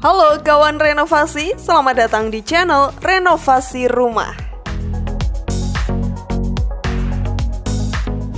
Halo kawan renovasi, selamat datang di channel Renovasi Rumah.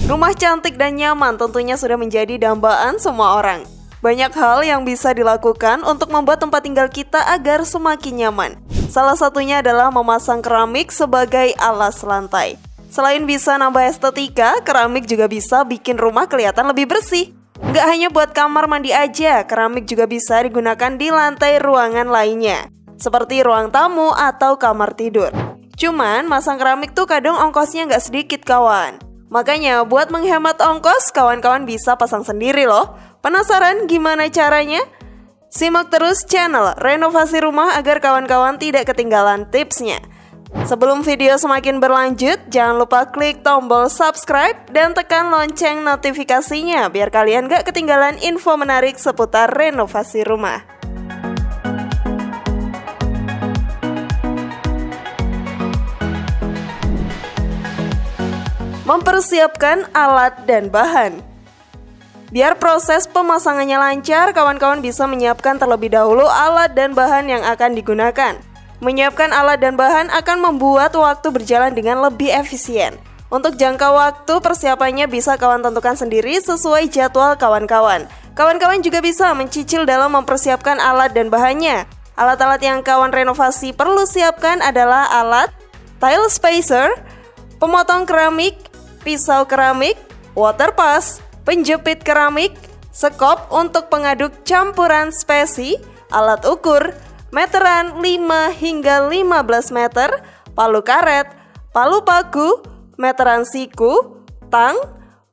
Rumah cantik dan nyaman tentunya sudah menjadi dambaan semua orang. Banyak hal yang bisa dilakukan untuk membuat tempat tinggal kita agar semakin nyaman. Salah satunya adalah memasang keramik sebagai alas lantai. Selain bisa nambah estetika, keramik juga bisa bikin rumah kelihatan lebih bersih. Nggak hanya buat kamar mandi aja, keramik juga bisa digunakan di lantai ruangan lainnya, seperti ruang tamu atau kamar tidur. Cuman, masang keramik tuh kadang ongkosnya nggak sedikit kawan. Makanya, buat menghemat ongkos, kawan-kawan bisa pasang sendiri loh. Penasaran gimana caranya? Simak terus channel Renovasi Rumah agar kawan-kawan tidak ketinggalan tipsnya. Sebelum video semakin berlanjut, jangan lupa klik tombol subscribe dan tekan lonceng notifikasinya biar kalian gak ketinggalan info menarik seputar renovasi rumah. Mempersiapkan alat dan bahan. Biar proses pemasangannya lancar, kawan-kawan bisa menyiapkan terlebih dahulu alat dan bahan yang akan digunakan. Menyiapkan alat dan bahan akan membuat waktu berjalan dengan lebih efisien. Untuk jangka waktu, persiapannya bisa kawan tentukan sendiri sesuai jadwal kawan-kawan. Kawan-kawan juga bisa mencicil dalam mempersiapkan alat dan bahannya. Alat-alat yang kawan renovasi perlu siapkan adalah alat tile spacer, pemotong keramik, pisau keramik, water pass, penjepit keramik, sekop untuk pengaduk campuran spesi, alat ukur, meteran 5 hingga 15 meter, palu karet, palu paku, meteran siku, tang,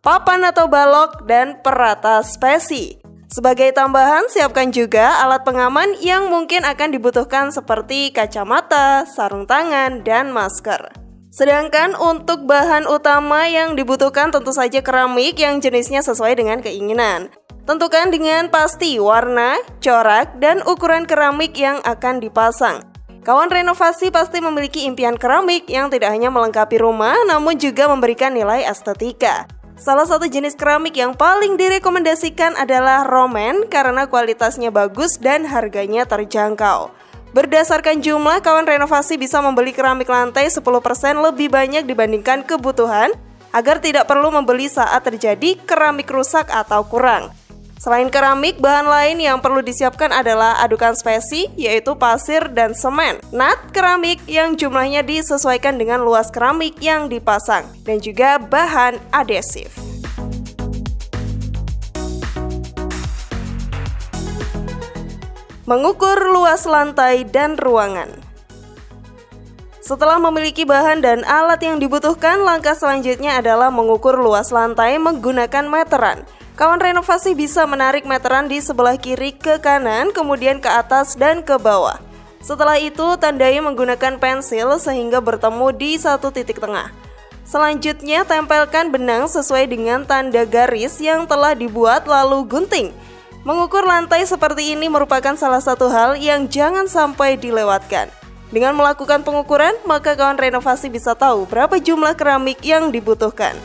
papan atau balok, dan perata spesi. Sebagai tambahan, siapkan juga alat pengaman yang mungkin akan dibutuhkan seperti kacamata, sarung tangan, dan masker. Sedangkan untuk bahan utama yang dibutuhkan tentu saja keramik yang jenisnya sesuai dengan keinginan. Tentukan dengan pasti warna, corak, dan ukuran keramik yang akan dipasang. Kawan renovasi pasti memiliki impian keramik yang tidak hanya melengkapi rumah, namun juga memberikan nilai estetika. Salah satu jenis keramik yang paling direkomendasikan adalah Roman karena kualitasnya bagus dan harganya terjangkau. Berdasarkan jumlah, kawan renovasi bisa membeli keramik lantai 10% lebih banyak dibandingkan kebutuhan, agar tidak perlu membeli saat terjadi keramik rusak atau kurang. Selain keramik, bahan lain yang perlu disiapkan adalah adukan spesi, yaitu pasir dan semen, nat keramik yang jumlahnya disesuaikan dengan luas keramik yang dipasang, dan juga bahan adhesif. Mengukur luas lantai dan ruangan. Setelah memiliki bahan dan alat yang dibutuhkan, langkah selanjutnya adalah mengukur luas lantai menggunakan meteran. Kawan renovasi bisa menarik meteran di sebelah kiri ke kanan, kemudian ke atas dan ke bawah. Setelah itu, tandai menggunakan pensil sehingga bertemu di satu titik tengah. Selanjutnya, tempelkan benang sesuai dengan tanda garis yang telah dibuat lalu gunting. Mengukur lantai seperti ini merupakan salah satu hal yang jangan sampai dilewatkan. Dengan melakukan pengukuran, maka kawan renovasi bisa tahu berapa jumlah keramik yang dibutuhkan.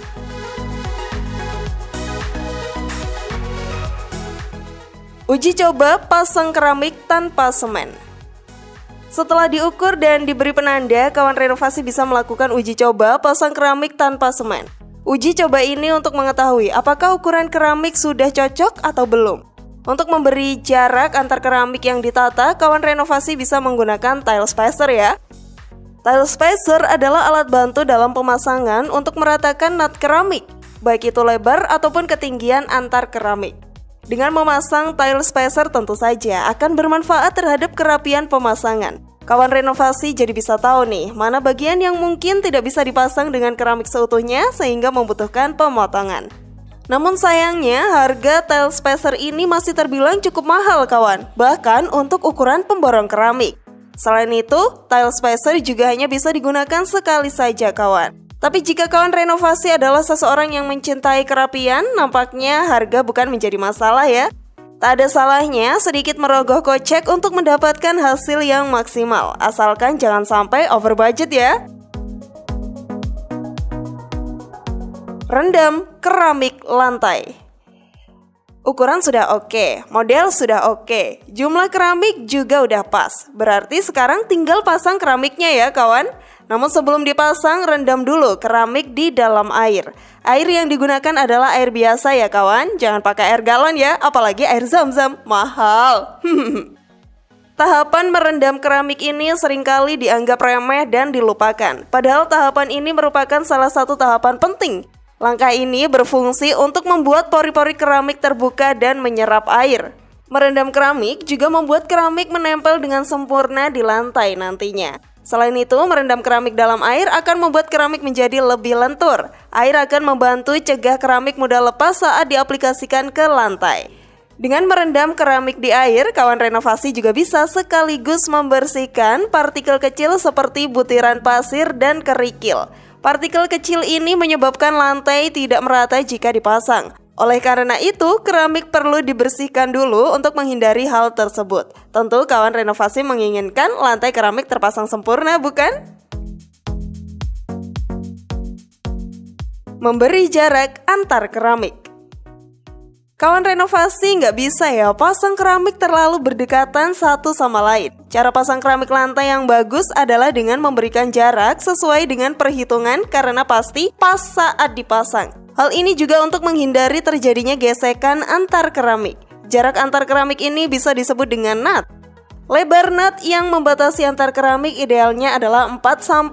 Uji coba pasang keramik tanpa semen. Setelah diukur dan diberi penanda, kawan renovasi bisa melakukan uji coba pasang keramik tanpa semen. Uji coba ini untuk mengetahui apakah ukuran keramik sudah cocok atau belum. Untuk memberi jarak antar keramik yang ditata, kawan renovasi bisa menggunakan tile spacer ya. Tile spacer adalah alat bantu dalam pemasangan untuk meratakan nat keramik, baik itu lebar ataupun ketinggian antar keramik. Dengan memasang tile spacer tentu saja akan bermanfaat terhadap kerapian pemasangan. Kawan renovasi jadi bisa tahu nih, mana bagian yang mungkin tidak bisa dipasang dengan keramik seutuhnya sehingga membutuhkan pemotongan. Namun sayangnya, harga tile spacer ini masih terbilang cukup mahal kawan, bahkan untuk ukuran pemborong keramik. Selain itu, tile spacer juga hanya bisa digunakan sekali saja kawan. Tapi jika kawan renovasi adalah seseorang yang mencintai kerapian, nampaknya harga bukan menjadi masalah ya. Tak ada salahnya sedikit merogoh kocek untuk mendapatkan hasil yang maksimal, asalkan jangan sampai over budget ya. Rendam keramik lantai. Ukuran sudah oke, model sudah oke, jumlah keramik juga udah pas. Berarti sekarang tinggal pasang keramiknya ya kawan. Namun sebelum dipasang, rendam dulu keramik di dalam air. Air yang digunakan adalah air biasa ya kawan. Jangan pakai air galon ya, apalagi air zam-zam, mahal. Tahapan merendam keramik ini seringkali dianggap remeh dan dilupakan. Padahal tahapan ini merupakan salah satu tahapan penting. Langkah ini berfungsi untuk membuat pori-pori keramik terbuka dan menyerap air. Merendam keramik juga membuat keramik menempel dengan sempurna di lantai nantinya. Selain itu, merendam keramik dalam air akan membuat keramik menjadi lebih lentur. Air akan membantu cegah keramik mudah lepas saat diaplikasikan ke lantai. Dengan merendam keramik di air, kawan renovasi juga bisa sekaligus membersihkan partikel kecil seperti butiran pasir dan kerikil. Partikel kecil ini menyebabkan lantai tidak merata jika dipasang. Oleh karena itu, keramik perlu dibersihkan dulu untuk menghindari hal tersebut. Tentu kawan renovasi menginginkan lantai keramik terpasang sempurna, bukan? Memberi jarak antar keramik. Kawan renovasi nggak bisa ya pasang keramik terlalu berdekatan satu sama lain. Cara pasang keramik lantai yang bagus adalah dengan memberikan jarak sesuai dengan perhitungan karena pasti pas saat dipasang. Hal ini juga untuk menghindari terjadinya gesekan antar keramik. Jarak antar keramik ini bisa disebut dengan nut. Lebar nut yang membatasi antar keramik idealnya adalah 4-5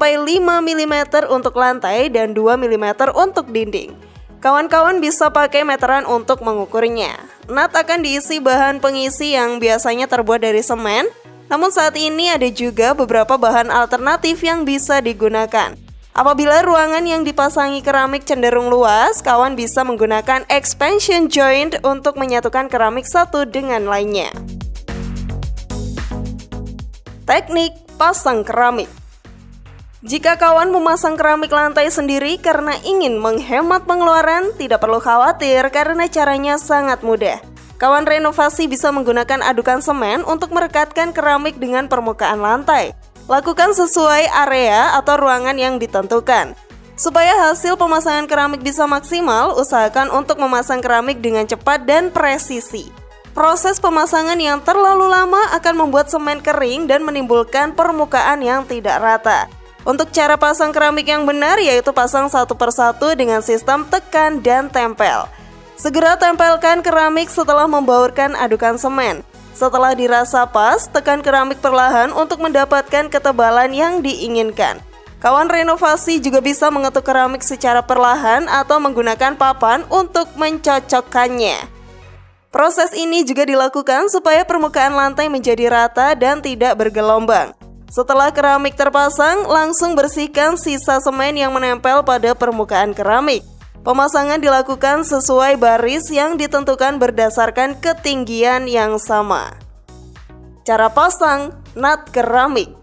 mm untuk lantai dan 2 mm untuk dinding. Kawan-kawan bisa pakai meteran untuk mengukurnya. Nut akan diisi bahan pengisi yang biasanya terbuat dari semen, namun saat ini ada juga beberapa bahan alternatif yang bisa digunakan. Apabila ruangan yang dipasangi keramik cenderung luas, kawan bisa menggunakan expansion joint untuk menyatukan keramik satu dengan lainnya. Teknik pasang keramik. Jika kawan memasang keramik lantai sendiri karena ingin menghemat pengeluaran, tidak perlu khawatir karena caranya sangat mudah. Kawan renovasi bisa menggunakan adukan semen untuk merekatkan keramik dengan permukaan lantai. Lakukan sesuai area atau ruangan yang ditentukan. Supaya hasil pemasangan keramik bisa maksimal, usahakan untuk memasang keramik dengan cepat dan presisi. Proses pemasangan yang terlalu lama akan membuat semen kering dan menimbulkan permukaan yang tidak rata. Untuk cara pasang keramik yang benar yaitu pasang satu persatu dengan sistem tekan dan tempel. Segera tempelkan keramik setelah membaurkan adukan semen. Setelah dirasa pas, tekan keramik perlahan untuk mendapatkan ketebalan yang diinginkan. Kawan renovasi juga bisa mengetuk keramik secara perlahan atau menggunakan papan untuk mencocokkannya. Proses ini juga dilakukan supaya permukaan lantai menjadi rata dan tidak bergelombang. Setelah keramik terpasang, langsung bersihkan sisa semen yang menempel pada permukaan keramik. Pemasangan dilakukan sesuai baris yang ditentukan berdasarkan ketinggian yang sama. Cara pasang nut keramik.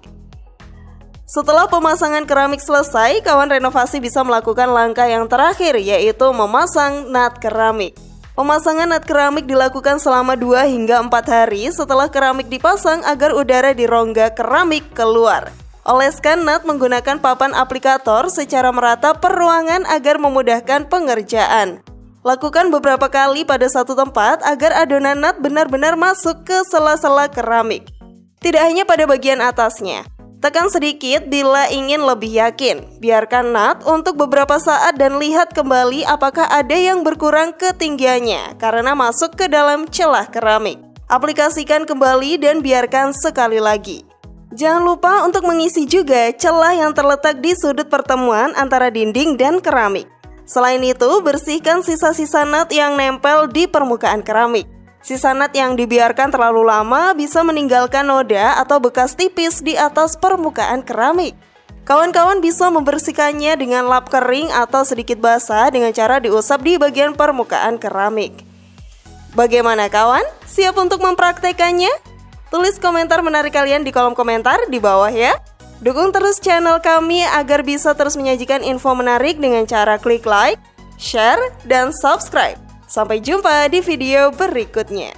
Setelah pemasangan keramik selesai, kawan renovasi bisa melakukan langkah yang terakhir yaitu memasang nut keramik. Pemasangan nut keramik dilakukan selama 2 hingga 4 hari setelah keramik dipasang agar udara di rongga keramik keluar. Oleskan nut menggunakan papan aplikator secara merata per ruangan agar memudahkan pengerjaan. Lakukan beberapa kali pada satu tempat agar adonan nut benar-benar masuk ke sela-sela keramik. Tidak hanya pada bagian atasnya. Tekan sedikit bila ingin lebih yakin. Biarkan nut untuk beberapa saat dan lihat kembali apakah ada yang berkurang ketinggiannya karena masuk ke dalam celah keramik. Aplikasikan kembali dan biarkan sekali lagi. Jangan lupa untuk mengisi juga celah yang terletak di sudut pertemuan antara dinding dan keramik. Selain itu, bersihkan sisa-sisa nut yang nempel di permukaan keramik. Sisa nut yang dibiarkan terlalu lama bisa meninggalkan noda atau bekas tipis di atas permukaan keramik. Kawan-kawan bisa membersihkannya dengan lap kering atau sedikit basah dengan cara diusap di bagian permukaan keramik. Bagaimana kawan? Siap untuk mempraktekannya? Tulis komentar menarik kalian di kolom komentar di bawah ya. Dukung terus channel kami agar bisa terus menyajikan info menarik dengan cara klik like, share, dan subscribe. Sampai jumpa di video berikutnya.